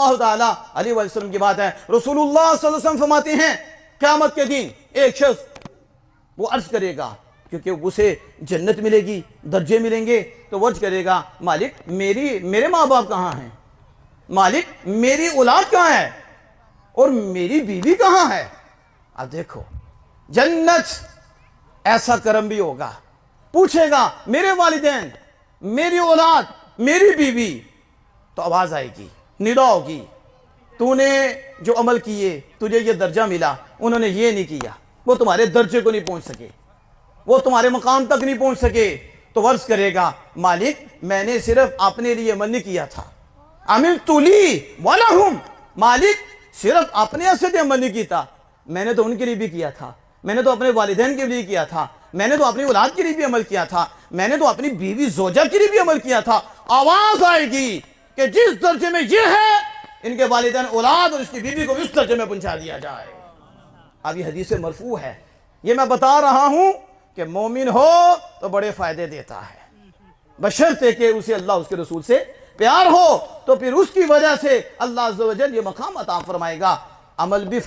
اللہ تعالیٰ علیہ وسلم کی بات ہے، رسول اللہ صلی اللہ علیہ وسلم فرماتے ہیں قیامت کے دن ایک شخص وہ عرض کرے گا، کیونکہ اسے جنت ملے گی، درجے ملیں گے، تو وہ عرض کرے گا مالک میرے ماں باپ کہاں ہیں، مالک میری اولاد کہاں ہے، اور میری بیوی کہاں ہے۔ اب دیکھو جنت ایسا کرم بھی ہوگا، پوچھے گا میرے والدین، میری اولاد، میری بیوی، تو آواز آئے گی، ندا ہوگی، تو نے جو عمل کیے تجھے یہ درجہ ملا، انہوں نے یہ نہیں کیا، وہ تمہارے درجے کو نہیں پہنچ سکے، وہ تمہارے مقام تک نہیں پہنچ سکے۔ تو عرض کرے گا مالک میں نے صرف اپنے لیے عمل نہیں کیا تھا، عملت لی ولہم، مالک صرف اپنے سے عمل نہیں کیتا، میں نے تو ان کے لیے بھی کیا تھا، میں نے تو اپنے والدین کے لیے کیا تھا، میں نے تو اپنی اولاد کے لیے بھی عمل کیا تھا، میں نے تو اپنی بیوی زوجہ کے لیے بھی عمل کیا تھا۔ آواز آئے گی کہ جس درجے میں یہ ہے ان کے والدین، اولاد اور اس کی بیوی کو اس درجے میں پہنچا دیا جائے۔ اب یہ حدیث مرفوع ہے، یہ میں بتا رہا ہوں کہ مومن ہو تو بڑے فائدے دیتا ہے، بشرطے کہ اسے اللہ اس کے رسول سے پیار ہو، تو پھر اس کی وجہ سے اللہ عز و جل یہ مقام عطا فرمائے گا۔ عمل بھی